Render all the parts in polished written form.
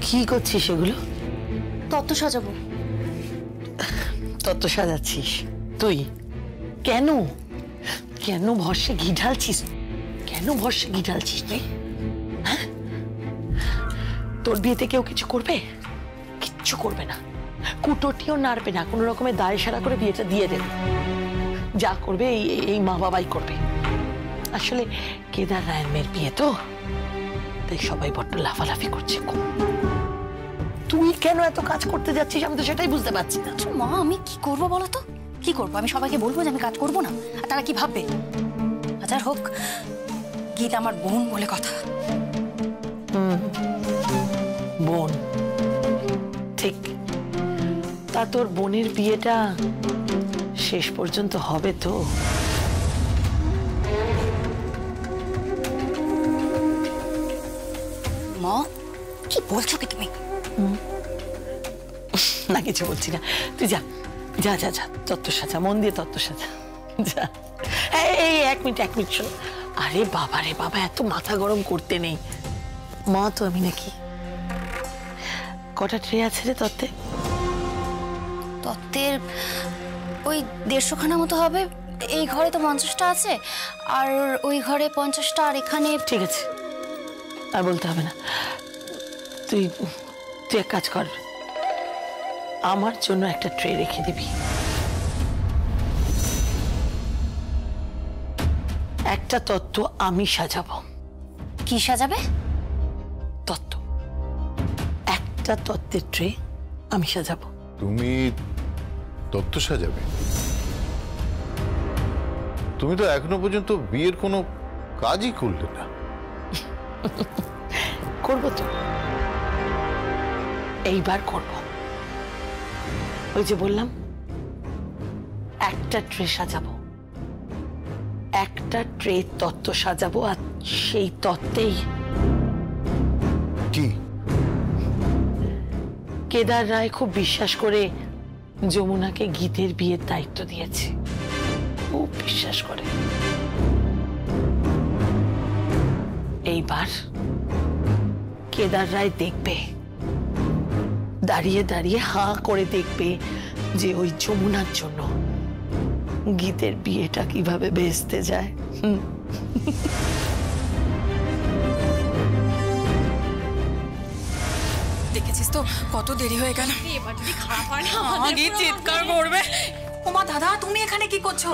কি করছিস এগুলো? তত্ত্ব সাজাবো। তত্ত্ব সাজাচ্ছিস তুই? কেন কেন ভরসে ঘি ঢালছিস? কেন ভরসে ঘি ঢালছিস তুই? হ্যাঁ, তোর বিয়েতে কেউ কিছু করবে? কিচ্ছু করবে না, কুটোটিও নাড়বে না, কোনো রকমের দায় সারা করে বিয়েটা দিয়ে দেবে। যা করবে এই মা বাবাই করবে। আসলে কেদার রায়ের মেয়ের বিয়ে তো, তাই সবাই বড্ড লাফালাফি করছে। তুই কেন এত কাজ করতে যাচ্ছিস আমি তো সেটাই বুঝতে পারছি না। মা আমি কি করবো বলো তো? কি করবো? আমি সবাইকে বলবো যে আমি কাজ করবো না, আর তারা কি ভাববে? হাজার হোক গীতা আমার বোন বলে কথা। বোন, ঠিক। তা তোর বোনের বিয়েটা শেষ পর্যন্ত হবে তো? মা কি বলছো কি তুমি? না কিছু বলছি না, তুই যা যা যা যা, তত্ত্ব সাজা, মন দিয়ে তত্ত্ব সাজা, যা। এই এক মিনিট শোনো। আরে বাবা রে বাবা, এত মাথা গরম করতে নেই। মা তো আমি নাকি। কটা ট্রে আছে রে তত্ত্বে? তত্ত্বের ওই 150খানা মতো হবে। এই ঘরে তো 50টা আছে, আর ওই ঘরে 50টা, আর এখানে। ঠিক আছে, আর বলতে হবে না। তুই এক কাজ কর, আমার জন্য একটা ট্রে রেখে দিবি। একটা তত্ত্ব আমি সাজাবো। কি সাজাবে? তত্ত্ব, একটা তত্ত্বের ট্রে আমি সাজাবো। তুমি তত্ত্ব সাজাবে? তুমি তো এখনো পর্যন্ত বিয়ের কোনো কাজই করলে না। করবো তো, এইবার করব। ওই যে বললাম একটা ট্রে সাজাবো, একটা ট্রে তত্ত্ব সাজাবো, আর সেই তত্ত্বেই কি? কেদার রায় খুব বিশ্বাস করে যমুনাকে গীতের বিয়ের দায়িত্ব দিয়েছে, খুব বিশ্বাস করে। এইবার কেদার রায় দেখবে, দাঁড়িয়ে দাঁড়িয়ে হাঁ করে দেখবে যে ওই যমুনার জন্য গীতের বিয়েটা কিভাবে ভেস্তে যায়। দেখেছিস তো কত দেরি হয়ে গেল। এবার যদি খারাপ হয় না আগে চিৎকার করবে। ওমা দাদা তুমি এখানে কি করছো?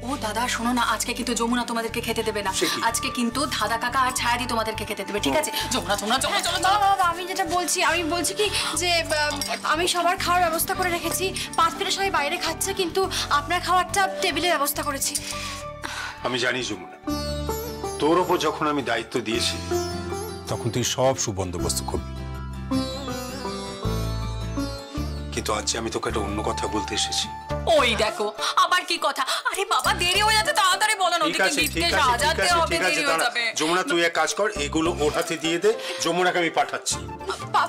ও দাদা শোনো না, আজকে কিন্তু যমুনা তোমাদেরকে খেতে দেবে না। আজকে কিন্তু দাদা কাকা আর ছায়াদি তোমাদেরকে খেতে দেবে, ঠিক আছে? যমুনা তোমরা চলো চলো চলো। বাবা আমি যেটা বলছি, আমি বলছি কি যে আমি সবার খাওয়ার ব্যবস্থা করে রেখেছি। 5 প্লেটে সবাই বাইরে খাচ্ছে, কিন্তু আপনার খাওয়ারটা টেবিলের ব্যবস্থা করেছি। আমি জানি যমুনা, তোর ওপর যখন আমি দায়িত্ব দিয়েছি তখন তুই সব সুবন্দোবস্ত করবি, কিন্তু আজ আমি তোকে একটা অন্য কথা বলতে এসেছি। ওই দেখো আবার কি কথা? আরে বাবা দেরি হয়ে যাচ্ছে, তাড়াতাড়ি বলো না। ওদিকে গিফটে সাজাতে হবে, দেরি হয়ে যাবে। যমুনা তুই এক কাজ কর, এগুলো ওর হাতে দিয়ে দে, যমুনাকে আমি পাঠাচ্ছি।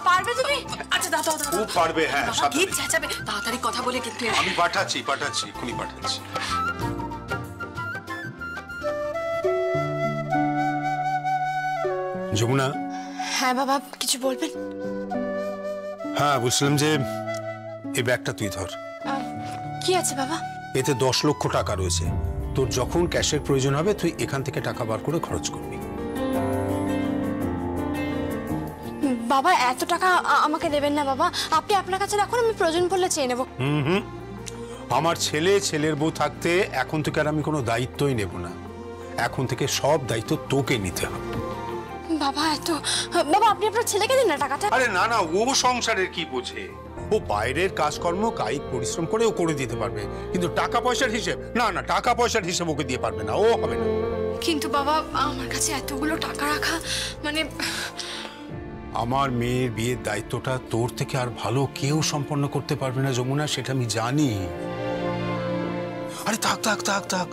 পারবে তুমি? আচ্ছা দাদা খুব পারবে, হ্যাঁ। গিফট সাজাবে, তাড়াতাড়ি কথা বলে কিন্তু আমি পাঠাচ্ছি এখনই পাঠাচ্ছি। যমুনা। হ্যাঁ বাবা কিছু বলবেন? হ্যাঁ বলছিলাম যে এই ব্যাগটা তুই ধর। কি আছে বাবা? এতে 10 লক্ষ টাকা রয়েছে। তোর যখন ক্যাশের প্রয়োজন হবে তুই এখান থেকে টাকা বার করে খরচ করবি। বাবা এত টাকা আমাকে দেবেন না বাবা, আপনি আপনার কাছে রাখুন, আমি প্রয়োজন পড়লে চেয়ে নেব। আমার ছেলের বউ থাকতে এখন থেকে আর আমি কোনো দায়িত্বই নেব না। এখন থেকে সব দায়িত্ব তোকে নিতে হবে। বাবা বাবা আপনি আপনার ছেলেকে দিন না টাকাটা। আরে না না, ও সংসারের কি বোঝে? ও বাইরের কাজকর্ম কায়িক পরিশ্রম করে ও করে দিতে পারবে, কিন্তু টাকা পয়সার হিসেব না, টাকা পয়সার হিসেব ওকে দিয়ে পারবে না, ও হবে না। কিন্তু বাবা আমার কাছে এতগুলো টাকা রাখা, মানে আমার মেয়ের বিয়ের দায়িত্বটা তোর থেকে আর ভালো কেউ সম্পন্ন করতে পারবে না যমুনা, সেটা আমি জানি। আরে থাক থাক থাক থাক,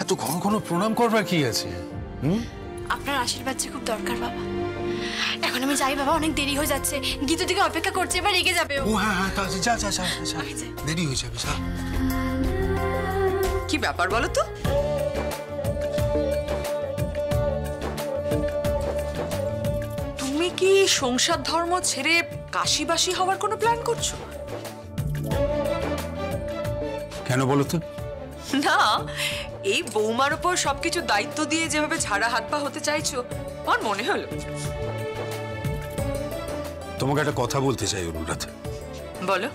এত ঘন ঘন প্রণাম করবার কি আছে? আপনার আশীর্বাদ যে খুব দরকার বাবা। এখন আমি যাই বাবা, অনেক দেরি হয়ে যাচ্ছে, গীতু দিকে অপেক্ষা করছে, এবার রেগে যাবে ও। হ্যাঁ হ্যাঁ যা যা যা, দেরি হয়ে যাবে, যা। কি ব্যাপার বলো তো? তুমি কি কি সংসার ধর্ম ছেড়ে কাশিবাসী হওয়ার কোনো প্ল্যান করছো? কেন বলো তো? না, এই বৌমার উপর সবকিছু দায়িত্ব দিয়ে যেভাবে ঝাড়া হাত পা হতে চাইছো আমার মনে হলো। তোমাকে একটা কথা বলতে চাই অনুরাধা। বলো।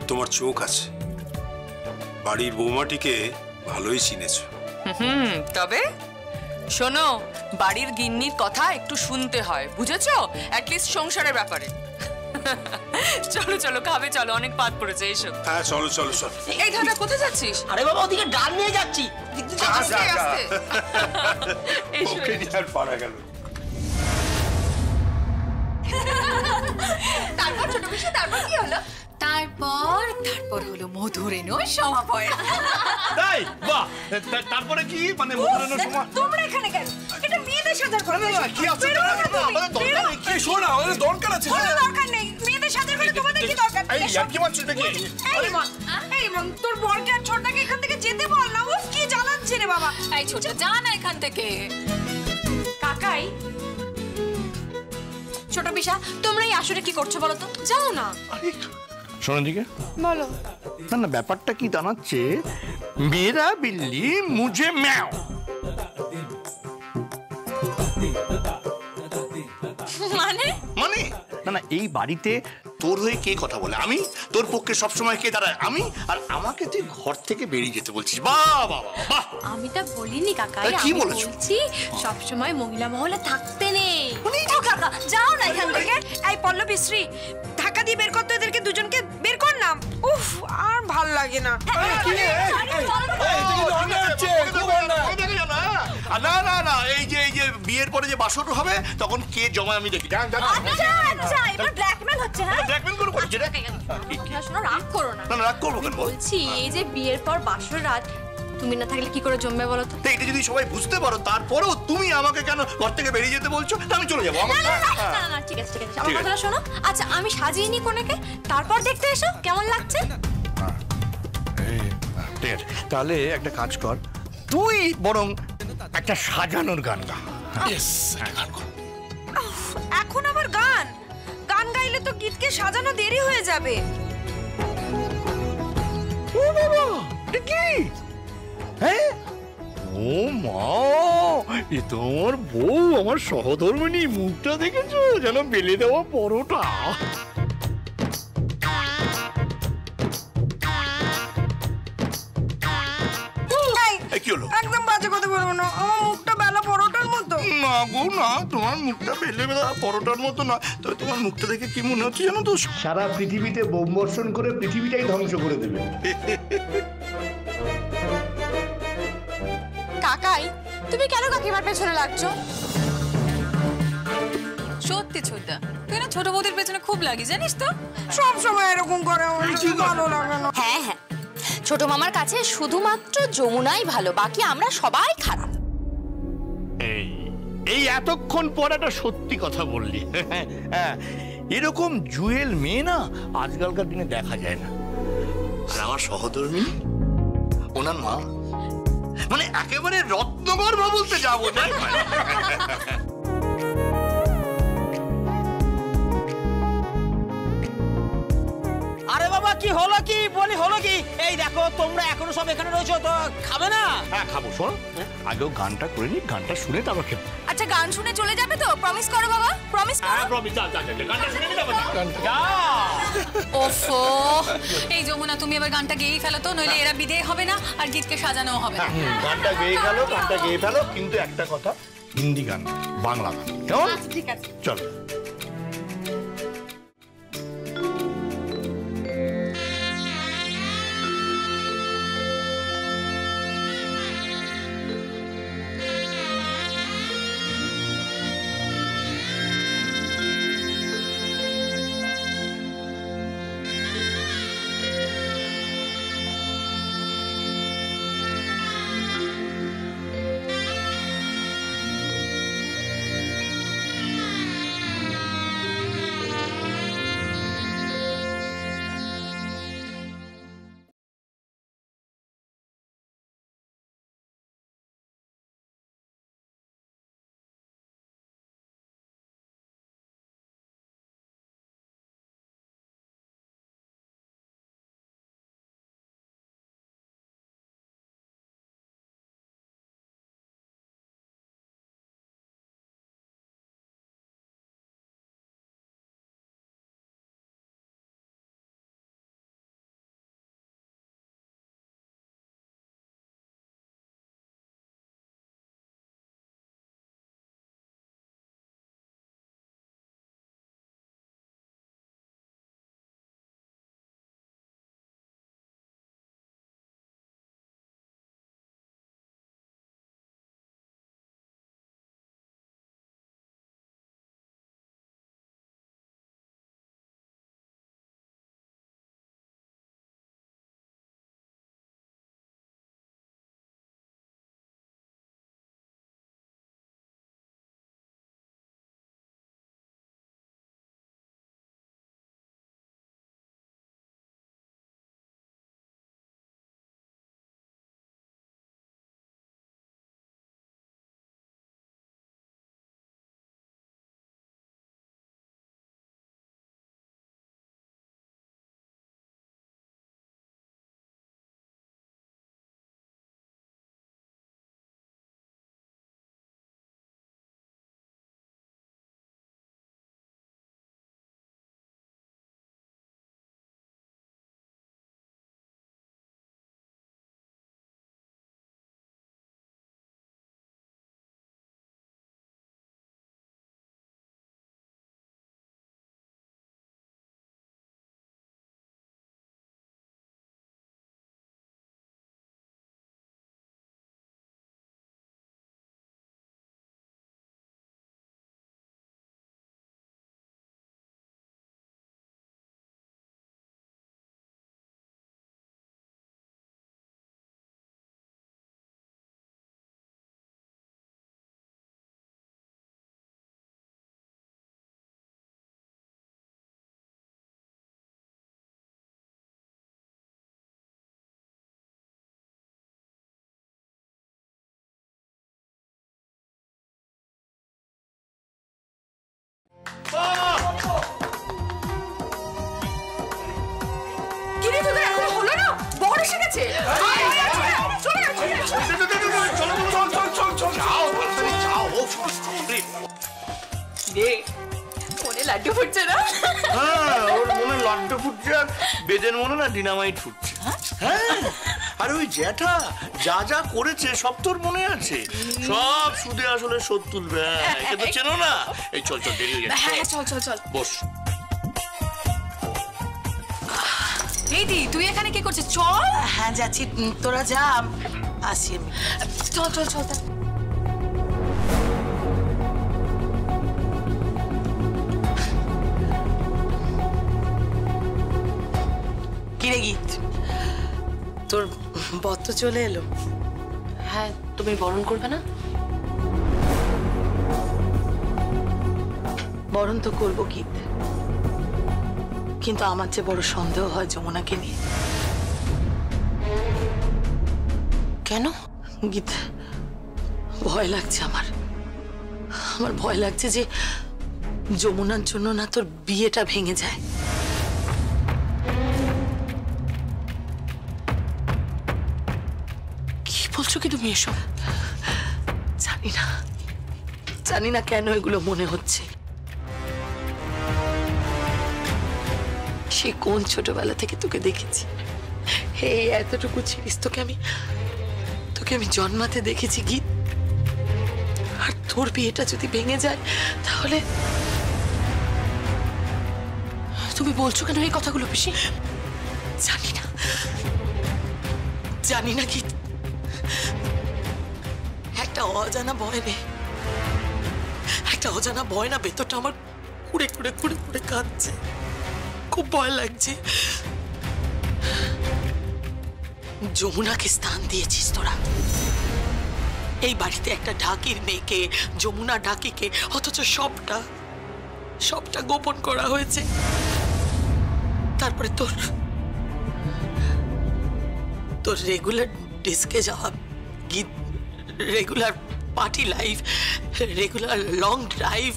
তোমার চোখ আছে, বাড়ির বৌমাটিকে ভালোই চিনেছো। তবে শোনো, বাড়ির গিন্নির কথা একটু শুনতে হয়, বুঝেছো? অ্যাটলিস্ট সংসারের ব্যাপারে। চলো চলো, খাবে চলো, অনেক পাত পড়েছে, এসো। হ্যাঁ চলো চলো চলো। এই দাদা কোথায় যাচ্ছিস? আরে বাবা, ওদিকে ডাল নিয়ে যাচ্ছি। আস্তে আস্তে। এসো। ওকে নিয়ে আর পারা গেল। তারপর ছোট বিষয়, তারপর কি হলো? তারপর হলো মধুরেণ সমাপয়। তাই বাহ, তারপরে কি মানে মধুরেণের সময়? তোমরা এখানে কেন? এটা মেয়েদের সাজার ঘর। কি আছে আমাদের দরকার নেই। কি শোন, আমাদের দরকার আছে। কোনো দরকার নেই, মেয়েদের সাজার ঘরে তোমাদের কি দরকার? এই আর কি মানছিস নাকি? এই মন তোর বরকে আর ছোটটাকে এখান থেকে যেতে বল না। উফ কি জ্বালাচ্ছে রে বাবা। এই ছোট, যা না এখান থেকে। কাকাই, ছোট বিশা, তোমরা এই আসরে কি করছো বলো তো? যাও না। শোনো দিকে বলো। না না, ব্যাপারটা কি জানাচ্ছে, মেরা বিল্লি মুঝে ম্যাও। মানে মানে না না, এই বাড়িতে তোর হয়ে কে কথা বলে? আমি। তোর পক্ষে সবসময় কে দাঁড়ায়? আমি। আর আমাকে তুই ঘর থেকে বেরিয়ে যেতে বলছিস? বাহ বাহ বাহ। আমি তা বলিনি কাকা, কি আমি বলেছো? বলছি সব সময় মহিলা মহলে থাকতে নেই। ও কাকা, যাও না এখান থেকে। এই পল্লবী শ্রী, ধাক্কা দিয়ে বের করতে, এদেরকে দুজনকে বের কর না। উফ, আর ভাল লাগে না। না না না, এই যে বিয়ের পরে যে বাসর হবে তখন কে জমায় আমি দেখি। আচ্ছা, এবার ব্ল্যাকমেল হচ্ছে। হ্যাঁ, ব্ল্যাকমেল করে করছে রে। শোনো, রাগ করো না। না না, রাগ করবো কেন? বলছি এই যে বিয়ের পর বাসর রাত তুমি না থাকলে কি করে জমবে বলো তো? এটা যদি সবাই বুঝতে পারো, তারপরেও তুমি আমাকে কেন ঘর থেকে বেরিয়ে যেতে বলছো? আমি চলে যাবো। না না, ঠিক আছে আমার কথাটা শোনো। আচ্ছা, আমি সাজিয়ে নি কোনেকে, তারপর দেখতে এসো কেমন লাগছে। ঠিক আছে, তাহলে একটা কাজ কর, তুই বরং একটা সাজানোর গান গা। গান কর। এখন আবার গান? গান গাইলে তো গীতকে সাজানো দেরি হয়ে যাবে। ও বাবা, এটা কি? হ্যাঁ, ও মা, এ তোমার বউ, আমার সহধর্মিণী। মুখটা দেখেছো, যেন বেলে দেওয়া পরোটা। কি হলো? একদম বাজে কথা বলবো না, আমার মুখটা বেলা পরোটার মতো। না গো না, তোমার মুখটা বেলে দেওয়া পরোটার মতো না। তবে তোমার মুখটা দেখে কি মনে হচ্ছে জানো তো? সারা পৃথিবীতে বোম বর্ষণ করে পৃথিবীটাই ধ্বংস করে দেবে। কাকাই, তুমি কেন কাকিমার পেছনে লাগছো? সত্যি ছোটদা, তুই না ছোট বৌদির পেছনে খুব লাগি, জানিস তো? সব সময় এরকম করে, ভালো লাগে না। হ্যাঁ হ্যাঁ, ছোট মামার কাছে শুধুমাত্র যমুনাই ভালো, বাকি আমরা সবাই খারাপ। এই এতক্ষণ পর একটা সত্যি কথা বললি। হ্যাঁ, এরকম জুয়েল মেয়ে না আজকালকার দিনে দেখা যায় না। আর আমার সহধর্মী, ওনার মা মানে একেবারে রত্নগর্ভা বলতে যাবো না। আরে বাবা, কি হলো কি বলি, হলো কি? এই দেখো, তোমরা এখনো সব এখানে রয়েছো, তো খাবে না? হ্যাঁ খাবো। শোন, আগেও গানটা করে নি, গানটা শুনে তারপর খেবো। আচ্ছা, গান শুনে চলে যাবে তো? প্রমিস করো বাবা, প্রমিস করো। গানটা শুনে নিলাম। ওফো, এই যমুনা, তুমি এবার গানটা গেয়েই ফেলো তো, নইলে এরা বিদেয় হবে না আর গীতকে সাজানো হবে না। গানটা গেয়ে গেল, গানটা গেয়ে ফেলো, কিন্তু একটা কথা, হিন্দি গান, বাংলা গান, কেমন? ঠিক আছে, চলো। আছে। মনে লাড্ডু ফুটছে না? হ্যাঁ, ওর মনে লাড্ডু ফুটছে আর বেদের মনে না ডিনামাইট ফুটছে। হ্যাঁ, আর ওই জ্যাঠা যা যা করেছে সব তোর মনে আছে, সব সুদে আসলে শোধ তুলবে। এটা তো চেনো না। এই চল চল, দেরি হয়ে যাচ্ছে। হ্যাঁ চল চল চল বস। এই দি, তুই এখানে কি করছিস? চল। হ্যাঁ যাচ্ছি, তোরা যা, আসি আমি। চল চল চল। কিরে গীত, তোর বর তো চলে এলো। হ্যাঁ, তুমি বরণ করবে না? বরণ তো করবো গীত, কিন্তু আমার যে বড় সন্দেহ হয় যমুনাকে নিয়ে। কেন? গীত, ভয় লাগছে আমার ভয় লাগছে যে যমুনার জন্য না তোর বিয়েটা ভেঙে যায়। কি বলছো কি তুমি এসব? জানি না কেন এগুলো মনে হচ্ছে। সে কোন ছোটবেলা থেকে তোকে দেখেছি, এই এতটুকু ছিলিস, তোকে আমি জন্মাতে দেখেছি গীত। আর তোর বিয়েটা যদি ভেঙে যায় তাহলে। তুমি বলছো কেন এই কথাগুলো পিসি? জানি না গীত, একটা অজানা ভয় না ভেতরটা আমার কুড়ে কুড়ে কুড়ে কুড়ে কাঁদছে। খুব ভয় লাগছে। যমুনাকে স্থান দিয়েছিস তোরা, এই বাড়িতে একটা ঢাকির মেয়েকে, যমুনা ঢাকিকে, অথচ সবটা গোপন করা হয়েছে। তারপরে তোর রেগুলার ডিস্কে যাওয়া গীত, regular party life, regular long drive,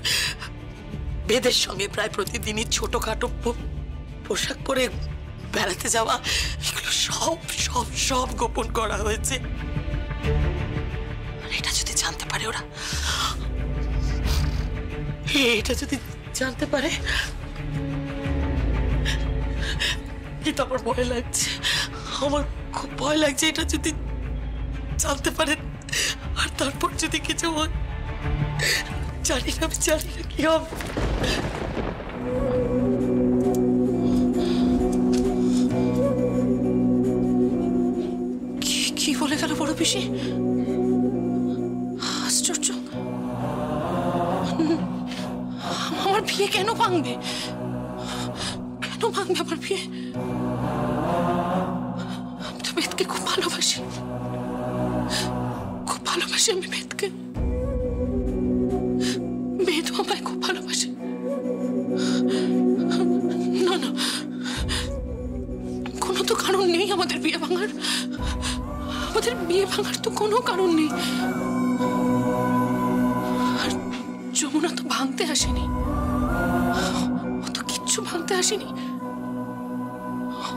বেদের সঙ্গে প্রায় প্রতিদিনই ছোটখাটো পোশাক পরে বেড়াতে যাওয়া, এগুলো সব গোপন করা হয়েছে। এটা যদি জানতে পারে ওরা, এটা যদি জানতে পারে, কিন্তু আমার ভয় লাগছে, আমার খুব ভয় লাগছে। এটা যদি জানতে পারে আর তারপর যদি কিছু হয়, জানি না কি হবে। কি বলে গেল বড় পিসি? আশ্চর্য, আমার বিয়ে কেন ভাঙবে? আমার বিয়ে? আমি তো বেদকে খুব ভালোবাসি আমি বেদকে। বেদও আমায় খুব ভালোবাসে। না, কোনো তো কারণ নেই আমাদের বিয়ে ভাঙার। তো কোনো কারণ নেই। আর যমুনা তো ভাঙতে আসেনি, ও তো কিচ্ছু ভাঙতে আসেনি।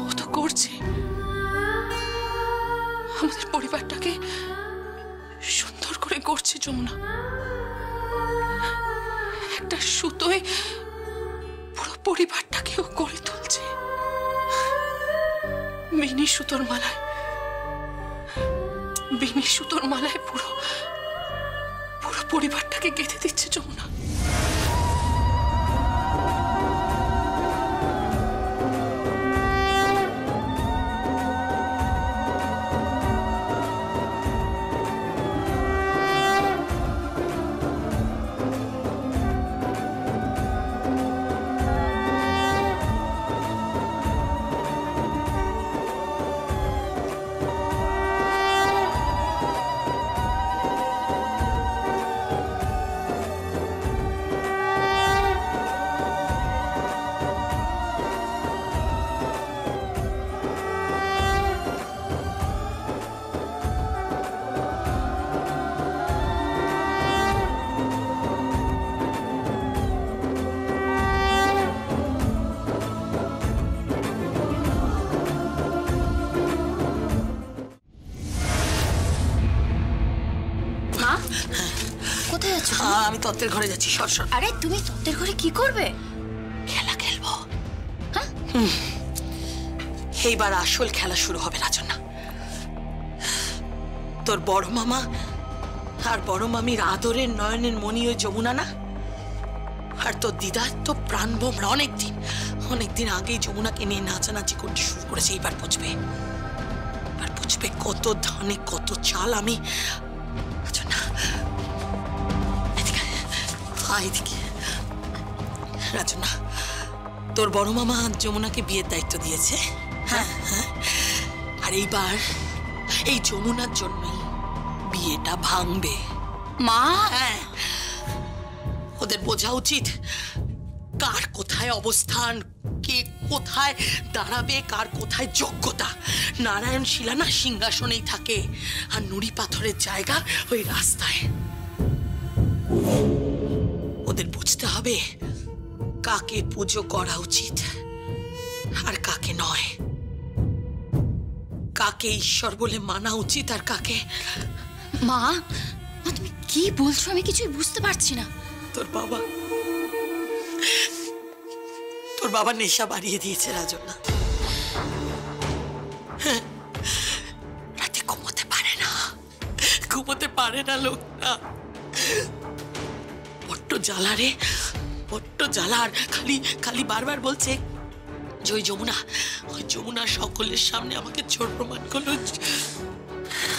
ও তো করছে আমাদের পরিবারটাকে সুন্দর করে করছে যমুনা। একটা সুতোয় পুরো পরিবারটাকেও করে তুলছে। মিনি সুতোর মালায় পুরো পরিবারটাকে গেঁথে দিচ্ছে যমুনা। কোথায় যাচ্ছ? আমি তত্ত্বের ঘরে যাচ্ছি, সর সর। আরে তুমি তত্ত্বের ঘরে কি করবে? খেলা খেলবো। এইবার আসল খেলা শুরু হবে রাজন্না। তোর বড় মামা আর বড় মামির আদরের নয়নের মণি ওই যমুনা না, আর তোর দিদা তো প্রাণ ভোমরা অনেকদিন আগেই যমুনাকে নিয়ে নাচানাচি করতে শুরু করেছে। এবার বুঝবে কত ধানে কত চাল। আমি রাজন্না এদিকে রাজন্না, তোর বড় মামা যমুনাকে বিয়ের দায়িত্ব দিয়েছে। হ্যাঁ, আর এইবার এই যমুনার জন্যই বিয়েটা ভাঙবে। মা, হ্যাঁ, ওদের বোঝা উচিত কার কোথায় অবস্থান, কে কোথায় দাঁড়াবে, কার কোথায় যোগ্যতা। নারায়ণ শিলা না সিংহাসনেই থাকে, আর নুড়ি পাথরের জায়গা ওই রাস্তায়। ওদের বুঝতে হবে কাকে পুজো করা উচিত আর কাকে নয়, কাকে ঈশ্বর বলে মানা উচিত আর কাকে। মা তুমি কি বলছো? আমি কিছুই বুঝতে পারছি না। তোর বাবা নেশা বাড়িয়ে দিয়েছে রাজন্না। রাতে ঘুমোতে পারে না লোকটা। বড্ড জ্বালা রে, বড্ড জ্বালা। আর খালি বারবার বলছে যে ওই যমুনা সকলের সামনে আমাকে চোর প্রমাণ করলো।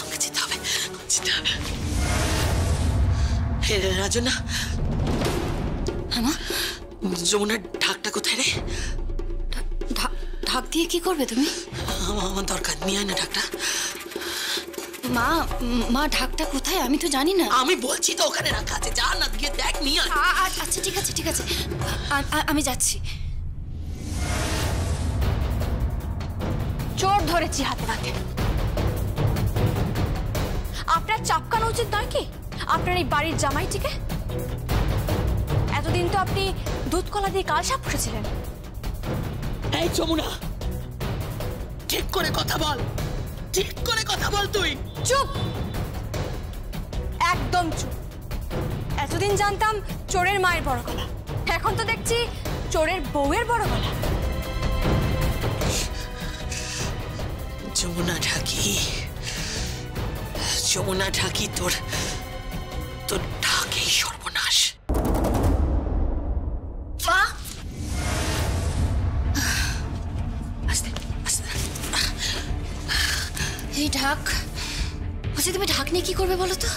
আমাকে যেতে হবে। রাজন্না, যমুনার ঢাকটা কোথায় রে? ঢাক দিয়ে কি করবে তুমি? আমার দরকার, নিয়ে আয় না ঢাকটা। মা ঢাকটা কোথায়? আমি তো জানি না। আমি বলছি তো ওখানে রাখা আছে, যা না গিয়ে দেখ, নিয়ে আয়। আচ্ছা ঠিক আছে আমি যাচ্ছি। চোর ধরেছি হাতে নাতে। আপনার চাপকানো উচিত নয় কি আপনার এই বাড়ির জামাইটিকে? এতদিন তো আপনি দুধ কলা দিয়ে কালসাপ পুষেছিলেন। এই যমুনা, ঠিক করে কথা বল তুই। চুপ, একদম চুপ। এতদিন জানতাম চোরের মায়ের বড় গলা, এখন তো দেখছি চোরের বউয়ের বড় গলা। যমুনা ঢাকি তোর ঢাকেই সর্বনাশ। এই ঢাক, বলছি তুমি ঢাক নিয়ে কি করবে বলো তো?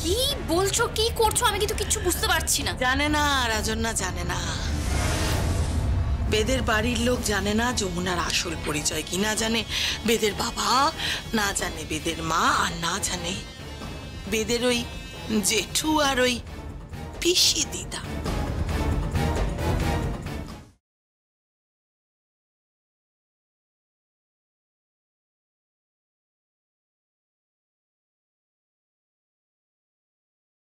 কি বলছো, কি করছো? আমি কিন্তু কিচ্ছু বুঝতে পারছি না। জানে না রাজন্না, জানে না। বেদের বাড়ির লোক জানে না যমুনার আসল পরিচয় কি, না জানে বেদের বাবা, না জানে বেদের মা, আর না জানে বেদের ওই জেঠু আর ওই পিসি দিদা।